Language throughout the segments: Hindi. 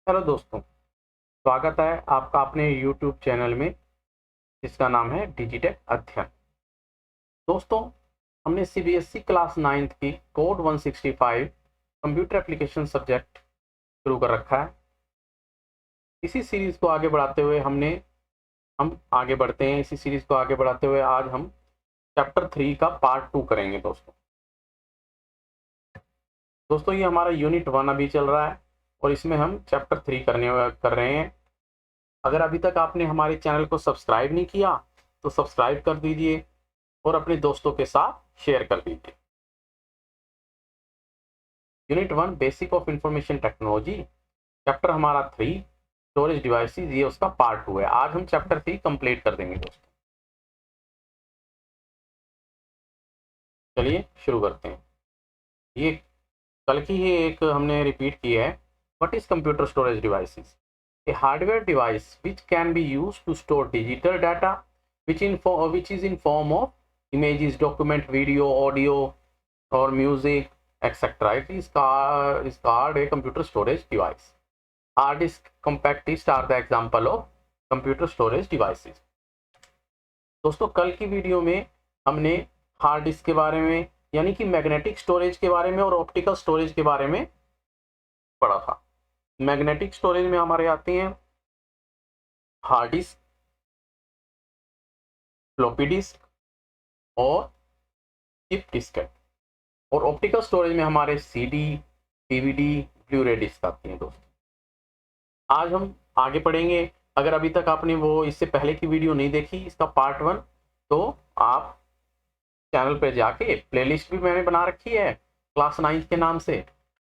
हेलो दोस्तों, स्वागत है आपका अपने YouTube चैनल में जिसका नाम है डिजिटेक अध्ययन। दोस्तों, हमने CBSE क्लास 9th की कोड 165 कंप्यूटर एप्लीकेशन सब्जेक्ट शुरू कर रखा है। इसी सीरीज़ को आगे बढ़ाते हुए हम आगे बढ़ते हैं। इसी सीरीज़ को आगे बढ़ाते हुए आज हम चैप्टर 3 का पार्ट 2 करेंगे। दोस्तों ये हमारा यूनिट 1 अभी चल रहा है और इसमें हम चैप्टर 3 कर रहे हैं। अगर अभी तक आपने हमारे चैनल को सब्सक्राइब नहीं किया तो सब्सक्राइब कर दीजिए और अपने दोस्तों के साथ शेयर कर दीजिए। Unit 1 basic of information technology, chapter हमारा 3 स्टोरेज डिवाइसेस, ये उसका पार्ट 2 है। आज हम चैप्टर 3 कंप्लीट कर देंगे दोस्तों। चलिए शुरू करते हैं। ये कल की ही एक हमने रिपीट की है। What is computer storage devices? A hardware device which can be used to store digital data, which is in form of images, document, video, audio, or music, etc. It is called a computer storage device. Hard disk, compact disc are the example of computer storage devices. दोस्तों कल की वीडियो में हमने हार्ड डिस्क के बारे में यानी कि मैग्नेटिक स्टोरेज के बारे में और ऑप्टिकल स्टोरेज के बारे में पढ़ा था। मैग्नेटिक स्टोरेज में हमारे आते हैं हार्ड डिस्क, फ्लॉपी डिस्क और चिप डिस्केट, और ऑप्टिकल स्टोरेज में हमारे CD, DVD, ब्लू-रे डिस्क आती हैं। दोस्तों आज हम आगे पढ़ेंगे। अगर अभी तक आपने वो इससे पहले की वीडियो नहीं देखी, इसका पार्ट 1, तो आप चैनल पे जाके प्लेलिस्ट भी मैंने बना रखी है क्लास 9 के नाम से,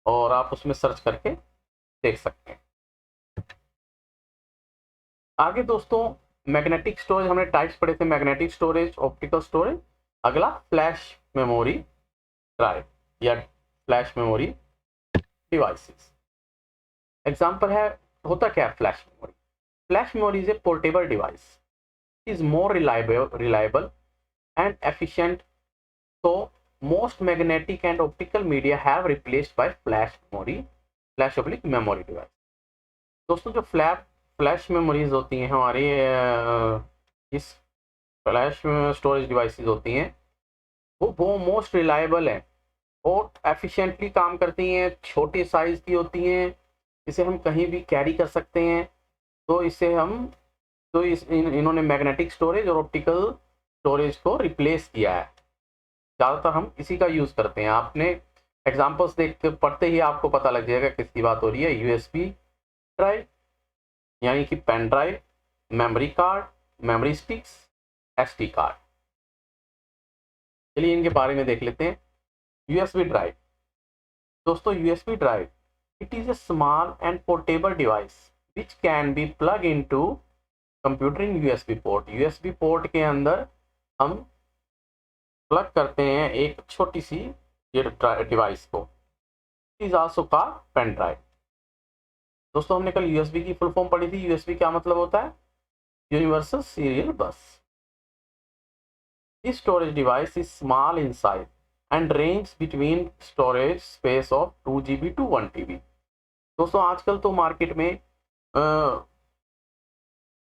और आप उसमें सर्च करके देख सकते हैं। आगे दोस्तों मैग्नेटिक स्टोरेज हमने टाइप्स पढ़े थे, मैग्नेटिक स्टोरेज, ऑप्टिकल स्टोरेज। अगला फ्लैश मेमोरी ड्राइव या फ्लैश मेमोरी डिवाइसेस। एग्जांपल है, होता क्या है flash memory? Flash memory is a portable device, is more reliable and efficient, so most magnetic and optical media have replaced by flash memory device। दोस्तों जो फ्लैश मेमोरीज होती हैं हमारी, इस फ्लैश स्टोरेज डिवाइसेस होती हैं, वो मोस्ट रिलायबल है और एफिशिएंटली काम करती हैं, छोटे साइज की होती हैं, इसे हम कहीं भी कैरी कर सकते हैं। तो इन्होंने मैग्नेटिक स्टोरेज और ऑप्टिकल स्टोरेज को रिप्लेस किया है। ज़्यादातर हम इसी का यूज़ करते हैं। आपने एग्जांपल्स देख के पढ़ते ही आपको पता लग जाएगा किसकी बात हो रही है। USB ड्राइव यानी कि pen drive, memory card, memory sticks, SD card. चलिए इनके बारे में देख लेते हैं। USB drive. दोस्तों USB drive, it is a small and portable device which can be plug into computer in USB port. USB port के अंदर हम प्लग करते हैं एक छोटी सी ये डिवाइस को। Is also called pen drive. दोस्तों हमने कल USB की फुल फॉर्म पढ़ी थी। USB क्या मतलब होता है? Universal serial bus. This storage device is small in size and range between storage space of 2 GB to 1 TB। दोस्तों आजकल तो मार्केट में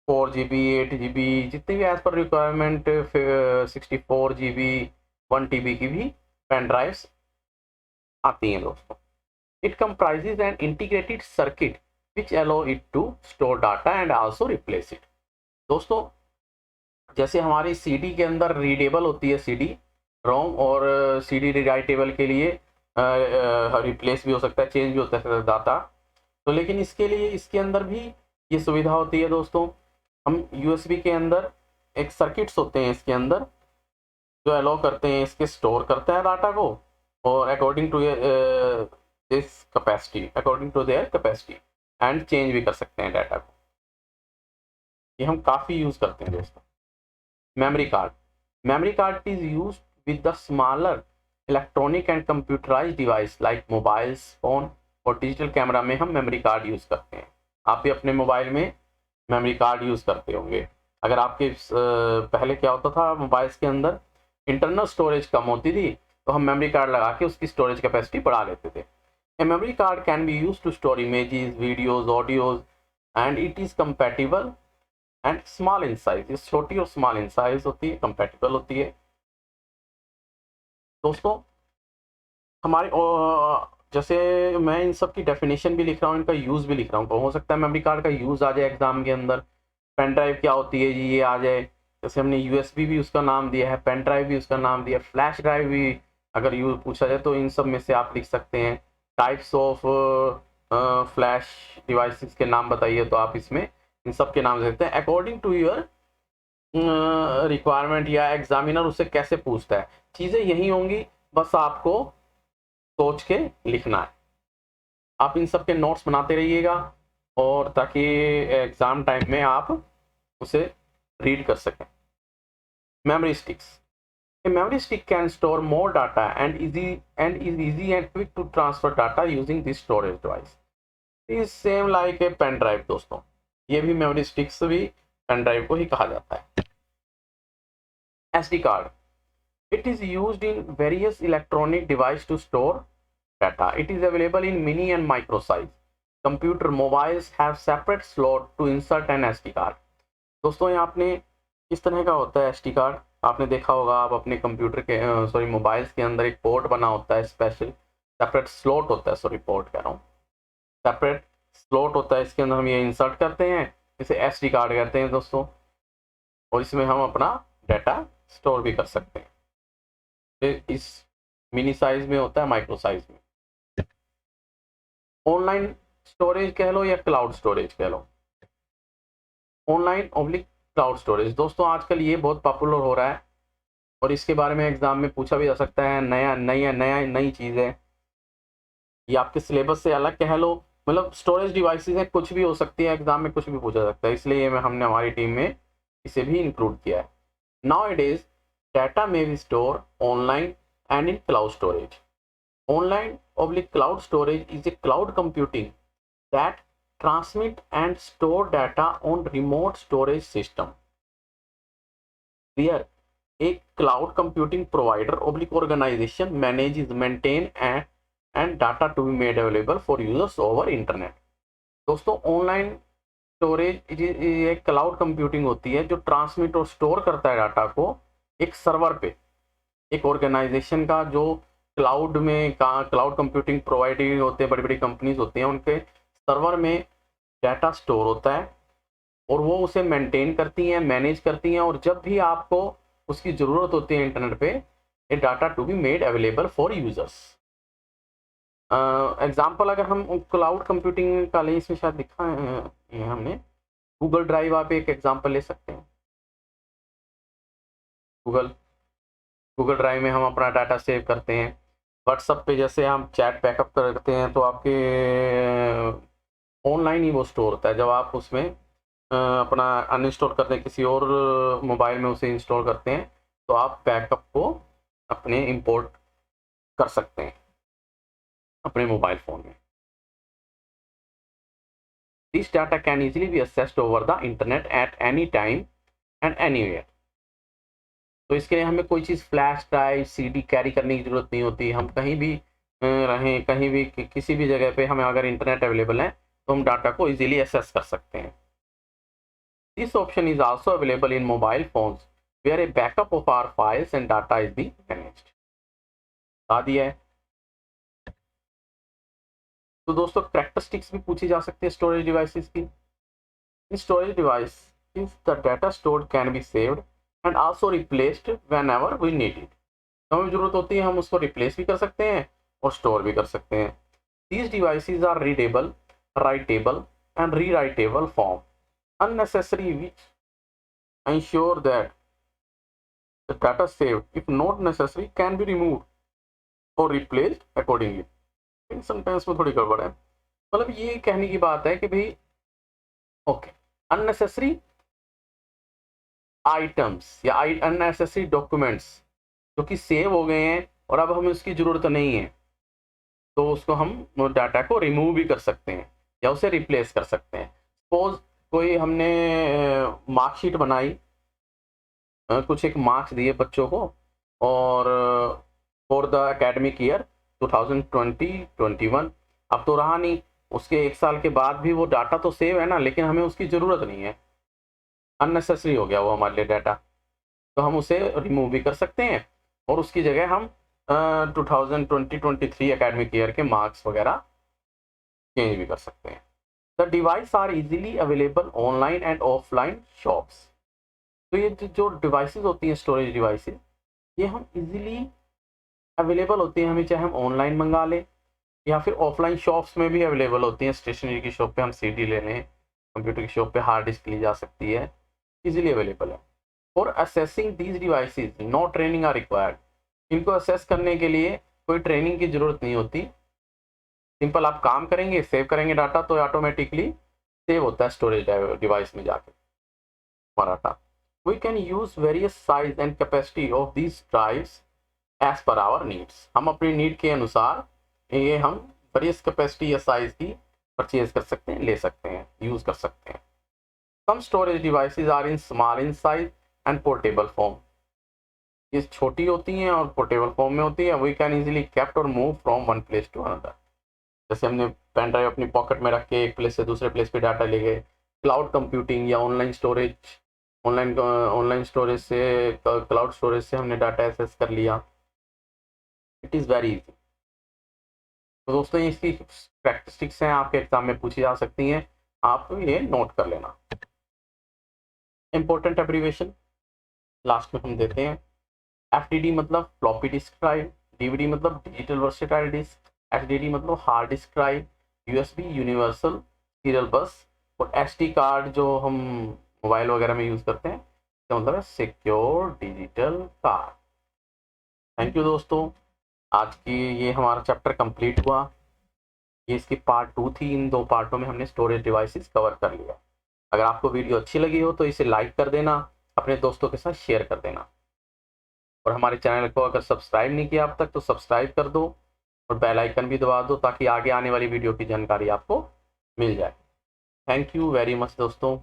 4 GB, 8 GB, जितनी भी as per requirement 64 GB, 1 TB की भी पेन ड्राइव्स आती हैं दोस्तों। It comprises an integrated circuit which allow it to store data and also replace it. दोस्तों जैसे हमारी CD के अंदर रीडेबल होती है CD रोम, और CD राइटेबल के लिए रिप्लेस भी हो सकता है, चेंज भी हो सकता है डाटा। तो लेकिन इसके लिए इसके अंदर भी ये सुविधा होती है दोस्तों। हम USB के अंदर एक सर्किट्स होते हैं इसके अंदर जो अलाउ करते हैं, इसके स्टोर करते हैं डाटा को, और according to this capacity, according to their capacity, and change भी कर सकते हैं डाटा को। ये हम काफ़ी यूज़ करते हैं दोस्तों। Memory card. Memory card is use with the smaller electronic and computerize device like mobiles, phone और डिजिटल कैमरा में हम मेमोरी कार्ड यूज़ करते हैं। आप भी अपने मोबाइल में मेमोरी कार्ड यूज़ करते होंगे। अगर आपके पहले क्या होता था, मोबाइल्स के अंदर इंटरनल स्टोरेज कम होती थी तो हम मेमोरी कार्ड लगा के उसकी स्टोरेज कैपेसिटी बढ़ा लेते थे। A memory card can be used to store images, videos, audios, and it is compatible and small in size. ये छोटी और small in size होती है, compatible होती है। दोस्तों हमारे जैसे मैं इन सब की डेफिनेशन भी लिख रहा हूँ, इनका यूज़ भी लिख रहा हूँ, तो हो सकता है मेमोरी कार्ड का यूज़ आ जाए एग्जाम के अंदर। पेन ड्राइव क्या होती है जी, ये आ जाए। जैसे हमने यूएसबी भी उसका नाम दिया है, पेन ड्राइव भी उसका नाम दिया है, फ्लैश ड्राइव भी अगर यूज पूछा जाए तो इन सब में से आप लिख सकते हैं। टाइप्स ऑफ फ्लैश डिवाइसेस के नाम बताइए, तो आप इसमें इन सब के नाम देते हैं अकॉर्डिंग टू योर रिक्वायरमेंट, या एग्जामिनर उससे कैसे पूछता है। चीज़ें यही होंगी, बस आपको सोच के लिखना है। आप इन सब के नोट्स बनाते रहिएगा, और ताकि एग्जाम टाइम में आप उसे रीड कर सकें। Memory sticks. A memory stick can store more data and is easy and quick to transfer data using this storage device. Is same like a pen drive दोस्तों, ये भी memory sticks भी pen drive को ही कहा जाता है। SD card. It is used in various electronic device to store data. It is available in mini and micro size. Computer mobiles have separate slot to insert an SD card. दोस्तों ये आपने किस तरह का होता है SD कार्ड, आपने देखा होगा। आप अपने कंप्यूटर के मोबाइल्स के अंदर एक पोर्ट बना होता है, स्पेशल सेपरेट स्लॉट होता है, पोर्ट कह रहा हूँ, सेपरेट स्लॉट होता है। इसके अंदर हम ये इंसर्ट करते हैं, इसे SD कार्ड कहते हैं दोस्तों, और इसमें हम अपना डाटा स्टोर भी कर सकते हैं। तो इस मिनी साइज में होता है, माइक्रो साइज में। ऑनलाइन स्टोरेज कह लो या क्लाउड स्टोरेज कह लो, ऑनलाइन ऑब्लिक क्लाउड स्टोरेज। दोस्तों आजकल ये बहुत पॉपुलर हो रहा है, और इसके बारे में एग्जाम में पूछा भी जा सकता है। नई चीज़ है, ये आपके सिलेबस से अलग कह लो, मतलब स्टोरेज डिवाइसेस है, कुछ भी हो सकती है, एग्जाम में कुछ भी पूछा जा सकता है, इसलिए हमने हमारी टीम में इसे भी इंक्लूड किया है। नाउ-ए-डेज डाटा में B store online and in cloud storage. Online oblique cloud storage is a cloud computing that transmit and store data on remote storage system, where a cloud computing provider oblique organization manages, maintain and data to be made available for users over internet. दोस्तों ऑनलाइन स्टोरेज एक क्लाउड कंप्यूटिंग होती है जो ट्रांसमिट और स्टोर करता है डाटा को एक सर्वर पे, एक ऑर्गेनाइजेशन का, जो क्लाउड में क्लाउड कंप्यूटिंग प्रोवाइडर होते हैं, बड़ी बड़ी कंपनीज होती हैं, उनके सर्वर में डाटा स्टोर होता है, और वो उसे मेंटेन करती हैं, मैनेज करती हैं, और जब भी आपको उसकी ज़रूरत होती है इंटरनेट पे, ये data to be made available for users. Example अगर हम क्लाउड कंप्यूटिंग का ले, इसमें शायद लिखा है हमने, गूगल ड्राइव आप एक एग्जाम्पल ले सकते हैं। गूगल ड्राइव में हम अपना डाटा सेव करते हैं। व्हाट्सएप पे जैसे हम चैट बैकअप करते हैं, तो आपके ऑनलाइन ही वो स्टोर होता है। जब आप उसमें अपना अनइंस्टॉल करते हैं, किसी और मोबाइल में उसे इंस्टॉल करते हैं, तो आप बैकअप को अपने इंपोर्ट कर सकते हैं अपने मोबाइल फ़ोन में। This data can easily B accessed over the internet at any time and anywhere. तो इसके लिए हमें कोई चीज़ फ्लैश ड्राइव, CD कैरी करने की ज़रूरत नहीं होती। हम कहीं भी रहें, कहीं भी किसी भी जगह पे हमें अगर इंटरनेट अवेलेबल है, तो हम डाटा को इजीली एक्सेस कर सकते हैं। This option is also available in mobile phones where a backup of our files and data is be managed. बता दिया है। तो दोस्तों कैरेक्टरिस्टिक्स भी पूछी जा सकती है स्टोरेज डिवाइसेस की। In storage device the data stored can be saved and also replaced whenever we need it. हमें जरूरत होती है हम उसको रिप्लेस भी कर सकते हैं और स्टोर भी कर सकते हैं। These devices are readable, writable and rewritable form, unnecessary, which ensure that the data saved, if not necessary, can be removed or replaced accordingly. In sentence में थोड़ी गड़बड़ है, मतलब ये कहने की बात है कि भाई ओके, अननेसेसरी आइटम्स या अननेसेसरी डॉक्यूमेंट्स जो कि सेव हो गए हैं और अब हमें उसकी ज़रूरत नहीं है, तो उसको हम डाटा को रिमूव भी कर सकते हैं या उसे रिप्लेस कर सकते हैं। सपोज कोई हमने मार्कशीट बनाई, कुछ एक मार्क्स दिए बच्चों को, और फॉर द एकेडमिक ईयर 2020-21, अब तो रहा नहीं, उसके 1 साल के बाद भी वो डाटा तो सेव है ना, लेकिन हमें उसकी ज़रूरत नहीं है, अननेसेसरी हो गया वो हमारे लिए डाटा, तो हम उसे रिमूव भी कर सकते हैं और उसकी जगह हम 2020-23 एकेडमिक ईयर के मार्क्स वगैरह चेंज भी कर सकते हैं। The device are easily available online and offline shops. तो ये जो डिवाइसेस होती हैं, स्टोरेज डिवाइसेस, ये हम इजीली अवेलेबल होती हैं, हमें चाहे हम ऑनलाइन मंगा लें या फिर ऑफलाइन शॉप्स में भी अवेलेबल होती हैं। स्टेशनरी की शॉप पे हम सीडी ले लें, कंप्यूटर की शॉप पे हार्ड डिस्क ली जा सकती है, इजीली अवेलेबल है। For assessing these devices no training are required. इनको असेस करने के लिए कोई ट्रेनिंग की ज़रूरत नहीं होती, सिंपल आप काम करेंगे, सेव करेंगे डाटा, तो ऑटोमेटिकली सेव होता है स्टोरेज डिवाइस में जाके हमारा data. We can use various size and capacity of these drives as per our needs. हम अपनी नीड के अनुसार ये हम वेरियस कैपेसिटी या साइज की परचेज कर सकते हैं, ले सकते हैं, यूज़ कर सकते हैं। Some storage devices are in small in size and portable form. ये छोटी होती हैं और पोर्टेबल फॉर्म में होती है। We can easily kept or move from one place to another. जैसे हमने पेन ड्राइव अपनी पॉकेट में रख के एक प्लेस से दूसरे प्लेस पे डाटा ले गए। क्लाउड कंप्यूटिंग या ऑनलाइन स्टोरेज से, क्लाउड स्टोरेज से हमने डाटा एक्सेस कर लिया। It is very easy. तो दोस्तों इसकी प्रैक्टिस्टिक्स हैं, आपके एग्जाम में पूछी जा सकती हैं, आप ये नोट कर लेना। इंपॉर्टेंट एब्रीवेशन लास्ट में हम देते हैं। FDD मतलब फ्लॉपी डिस्क ड्राइव, DVD मतलब डिजिटल वर्सेटाइल डिस्क, HDD मतलब hard disk drive, USB universal serial बस, और SD कार्ड जो हम मोबाइल वगैरह में यूज़ करते हैं, इसका मतलब है secure digital card. Thank you दोस्तों, आज की ये हमारा चैप्टर कंप्लीट हुआ। ये इसकी पार्ट 2 थी, इन 2 पार्टों में हमने स्टोरेज डिवाइसेस कवर कर लिया। अगर आपको वीडियो अच्छी लगी हो तो इसे लाइक कर देना, अपने दोस्तों के साथ शेयर कर देना, और हमारे चैनल को अगर सब्सक्राइब नहीं किया अब तक तो सब्सक्राइब कर दो और बेल आइकन भी दबा दो ताकि आगे आने वाली वीडियो की जानकारी आपको मिल जाए। थैंक यू वेरी मच दोस्तों।